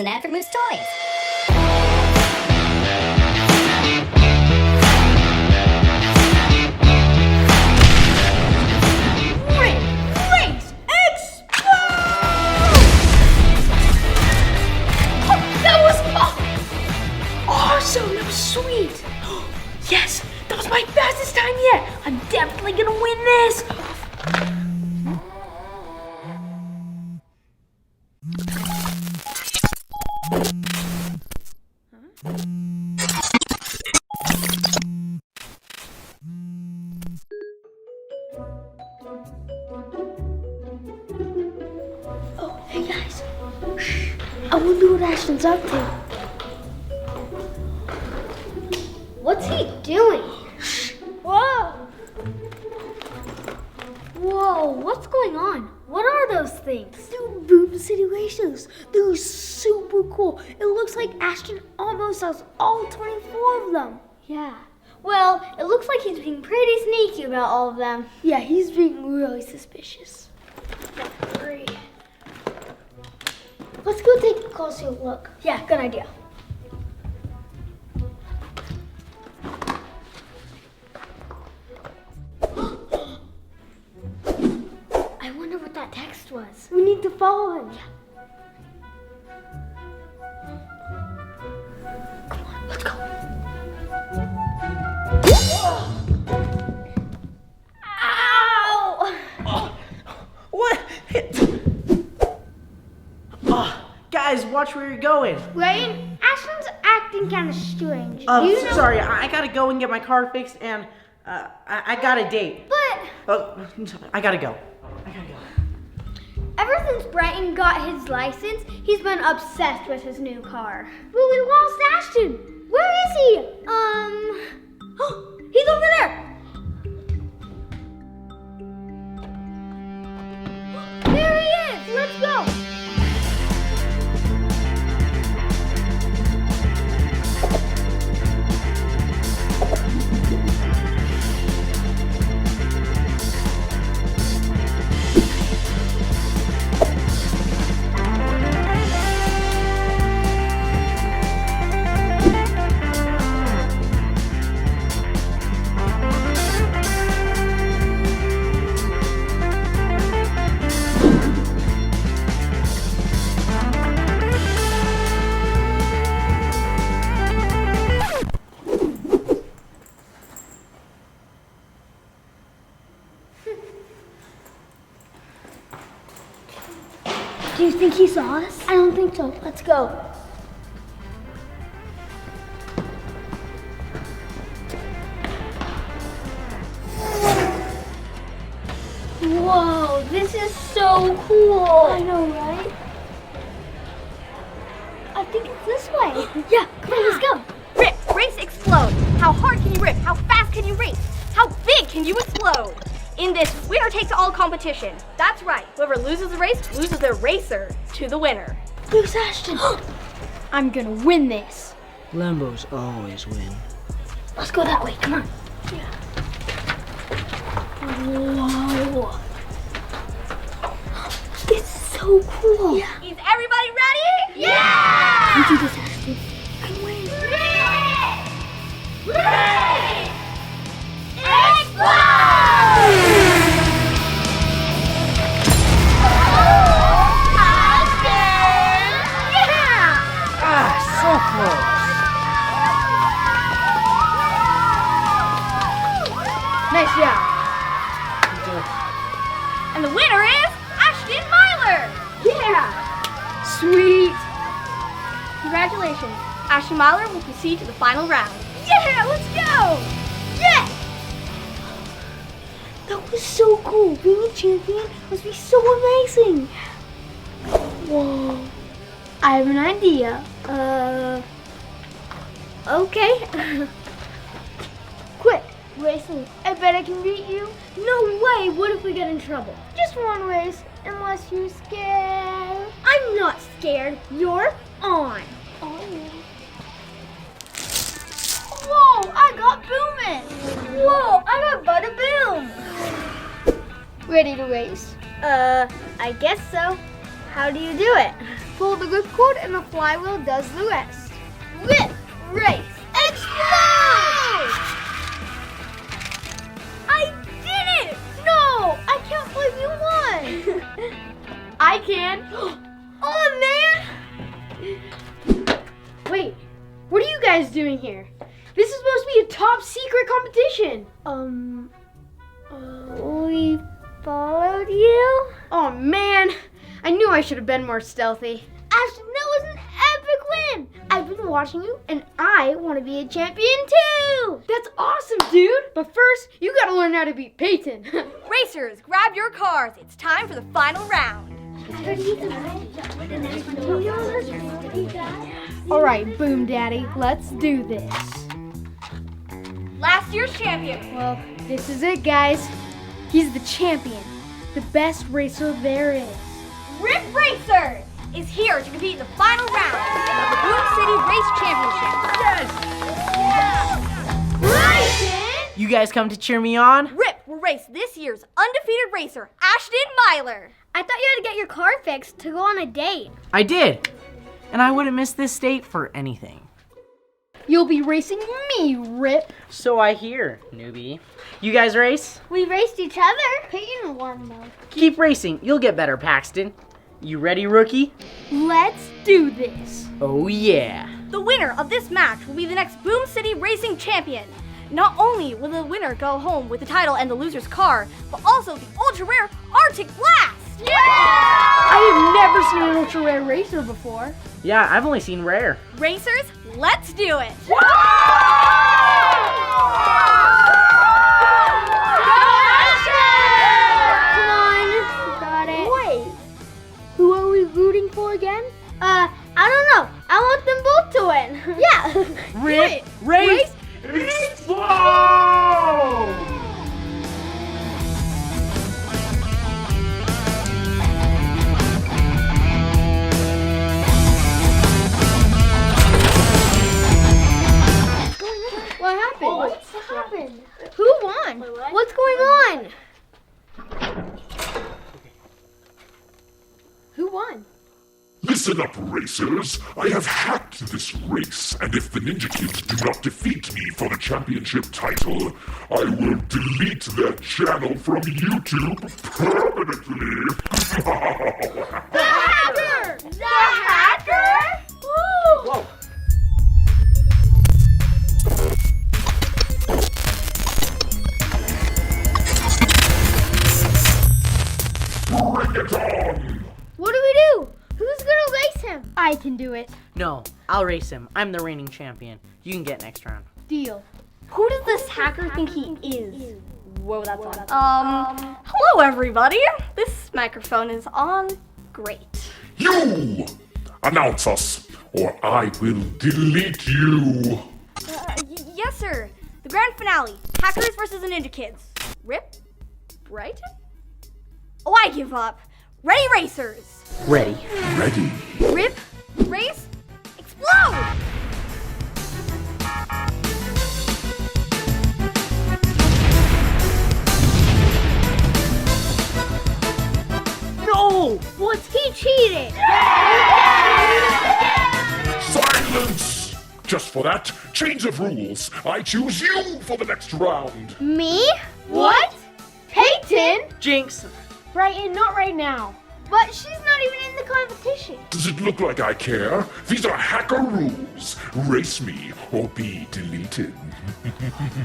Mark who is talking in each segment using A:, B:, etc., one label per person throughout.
A: an ad for Moose Toys.
B: Race, explode! Oh, that was awesome. That was sweet. Yes, that was my fastest time yet. I'm definitely gonna win this. Oh, hey guys. Shh. I wonder what Ashton's up to.
C: What's he doing?
B: Shh.
C: Whoa! Whoa, what's going on? What are those things?
B: They're boom situations. They're super cool. It looks like Ashton almost has all 24 of them.
C: Yeah. Well, it looks like he's being pretty sneaky about all of them.
B: Yeah, he's being really suspicious.
C: Great.
B: Let's go take a closer look.
C: Yeah, good idea.
B: I wonder what that text was. We need to follow him. Come on, let's go.
C: Ow!
D: What? Oh, guys, watch where you're going.
B: Ryan, Ashton's acting kind of strange.
D: Sorry, I gotta go and get my car fixed, and I got a date.
C: But
D: I gotta go.
C: ever since Brighton got his license, he's been obsessed with his new car.
B: But we lost Ashton.
C: Where is he? He's over there. There he is. Let's go.
B: Do you think he saw us? I don't think so. Let's go.
C: Whoa, this is so cool.
B: I know, right? I think it's this way.
C: Yeah, come on, let's go.
E: Rip, race, explode. How hard can you rip? How fast can you race? How big can you explode? In this winner takes all competition. That's right, whoever loses the race loses their racer to the winner.
B: There's Ashton.
C: I'm gonna win this.
D: Lambos always win.
B: Let's go that way. Come on.
C: Whoa.
B: It's so cool.
C: Yeah.
E: Is everybody ready?
C: Yeah!
B: You do this, Ashton. I win.
D: So close.
C: Nice job.
E: And the winner is Ashton Myler.
C: Yeah. Sweet.
E: Congratulations. Ashton Myler will proceed to the final round.
C: Yeah, let's go. Yeah.
B: That was so cool. Being a champion must be so amazing. Whoa. I have an idea.
C: Okay.
B: Quick, racing. I bet I can beat you.
C: No way. What if we get in trouble?
B: Just one race, unless you're scared.
C: I'm not scared. You're on.
B: Oh, yeah.
C: Whoa, I got booming. Whoa, I got bada boom.
B: Ready to race?
C: I guess so. How do you do it? pull the ripcord and the flywheel does the rest. Rip, race, explode! I did it! No, I can't believe you won.
B: I can.
C: Oh, man!
B: Wait, what are you guys doing here? This is supposed to be a top secret competition.
C: We followed you?
B: Oh man, I knew I should have been more stealthy.
C: Ashton, that was an epic win! I've been watching you, and I want to be a champion too!
B: That's awesome, dude. But first, you gotta learn how to beat Peyton.
E: Racers, grab your cars. It's time for the final round.
B: All right, Boom Daddy, let's do this.
E: Last year's champion.
B: Well, this is it, guys. He's the champion, the best racer there is.
E: Rip Racer is here to compete in the final round of the Boom City Race Championship.
D: Yes! You guys come to cheer me on?
E: Rip will race this year's undefeated racer, Ashton Myler.
C: I thought you had to get your car fixed to go on a date.
D: I did. And I wouldn't miss this date for anything.
B: You'll be racing me, Rip.
D: So I hear, newbie. You guys race?
C: We raced each other. Peyton won though.
D: Keep racing. You'll get better, Paxton. You ready, rookie?
B: Let's do this.
D: Oh, yeah.
E: The winner of this match will be the next Boom City Racing Champion. Not only will the winner go home with the title and the loser's car, but also the ultra-rare Arctic Blast.
B: Yeah! I have never seen an ultra rare racer before.
D: Yeah, I've only seen rare.
E: Racers, let's do it.
C: Come on. Got it. Wait. Who are we rooting for again? I don't know. I want them both to win. Yeah.
D: Rip, race, explode!
C: What happened? What happened? Who won? What's going on?
B: Who won?
A: Listen up, racers. I have hacked this race, and if the Ninja Kids do not defeat me for the championship title, I will delete their channel from YouTube permanently.
C: The hacker! The hacker? Woo!
D: Whoa.
A: Bring it on!
C: What do we do? Who's gonna race him?
B: I can do it.
D: No, I'll race him. I'm the reigning champion. You can get next round.
B: Deal.
E: Who does this hacker think he is? Whoa, that's on. Hello everybody. This microphone is on. Great.
A: You! Announce us, or I will delete you!
E: Yes, sir. The grand finale. Hackers versus the Ninja Kids. Rip? Right? Oh, I give up. Ready, racers.
D: Ready.
A: Ready?
E: Rip, race, explode!
D: No!
C: What's he cheated?
A: Silence! Just for that, change of rules. I choose you for the next round.
C: Me?
B: What? Peyton?
D: Jinx.
B: Brighton, not right now.
C: But she's not even in the competition.
A: Does it look like I care? These are hacker rules. Race me or be deleted.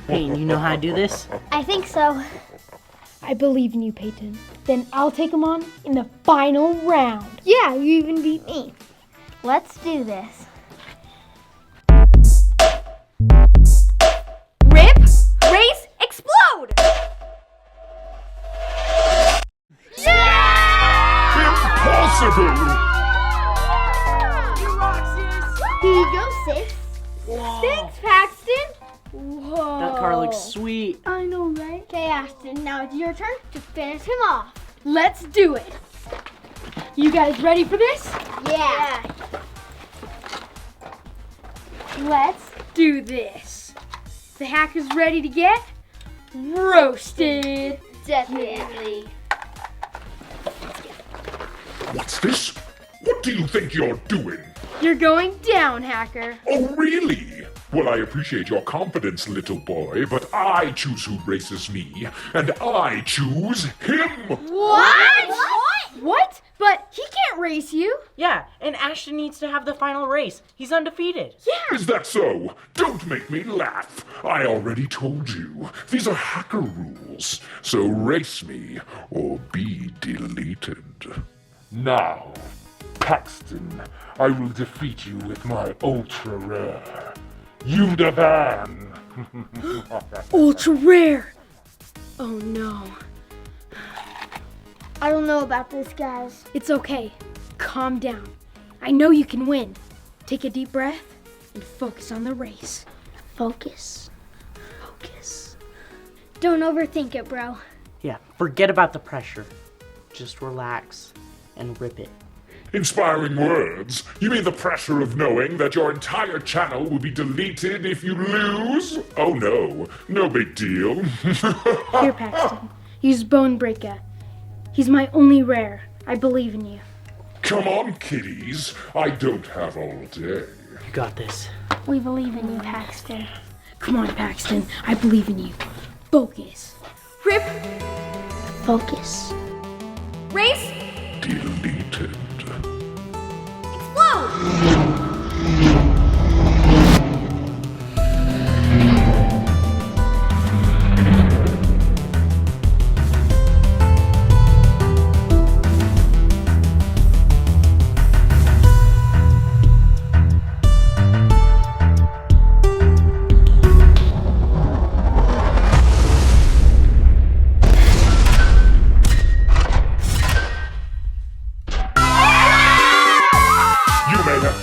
D: Peyton, you know how to do this?
C: I think so.
B: I believe in you, Peyton. Then I'll take him on in the final round.
C: Yeah, you even beat me. Let's do this.
E: Rip, race, explode!
A: Impossible!
C: Here you go, sis.
D: Whoa.
C: Thanks, Paxton. Whoa.
D: That car looks sweet.
C: I know, right? Okay, Ashton, now it's your turn to finish him off.
B: Let's do it. You guys ready for this?
C: Yeah.
B: Let's do this. The hacker's ready to get roasted.
C: Definitely.
A: What's this? What do you think you're doing?
C: You're going down, hacker.
A: Oh, really? Well, I appreciate your confidence, little boy, but I choose who races me, and I choose him!
C: What? But he can't race you.
D: Yeah, and Ashton needs to have the final race. He's undefeated.
A: Is that so? Don't make me laugh. I already told you. These are hacker rules. So race me or be deleted. Now, Paxton, I will defeat you with my ultra rare. Udavan!
B: Ultra rare. Oh no.
C: I don't know about this, guys.
B: It's okay. Calm down. I know you can win. Take a deep breath and focus on the race.
C: Focus.
B: Focus.
C: Don't overthink it, bro.
D: Yeah, forget about the pressure. Just relax and rip it.
A: Inspiring words. You mean the pressure of knowing that your entire channel will be deleted if you lose? Oh no, no big deal.
B: Here, Paxton. Use Bone Breaker. He's my only rare. I believe in you.
A: Come on, kiddies. I don't have all day.
D: You got this.
B: We believe in you, Paxton. Come on, Paxton. I believe in you. Focus.
E: Rip,
C: Focus.
E: race,
A: Deleted.
E: explode!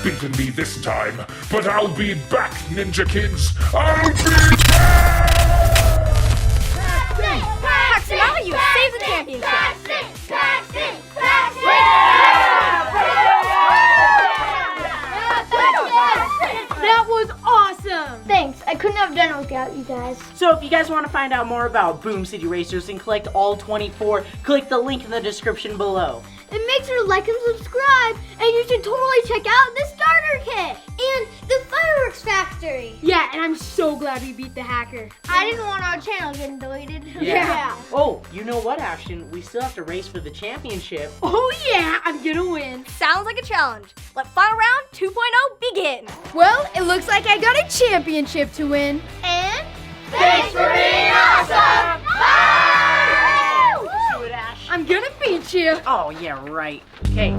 A: Beaten me this time, but I'll be back, Ninja Kids. I'll be back!
E: Paxton, how about you save the championship?
B: That was awesome!
C: Thanks. I couldn't have done it without you guys.
D: So if you guys want to find out more about Boom City Racers and collect all 24, click the link in the description below.
C: And make sure to like and subscribe. And you should totally check out the starter kit and the fireworks factory.
B: Yeah, and I'm so glad we beat the hacker.
C: I didn't want our channel getting deleted.
B: Yeah.
D: Oh, you know what, Ashton? We still have to race for the championship.
B: Oh yeah, I'm gonna win.
E: Sounds like a challenge. Let final round 2.0 begin.
B: Well, it looks like I got a championship to win.
C: And
E: Thanks for being awesome. Bye!
D: Do it, Ash.
B: I'm gonna beat you.
D: Oh, yeah, right. Okay,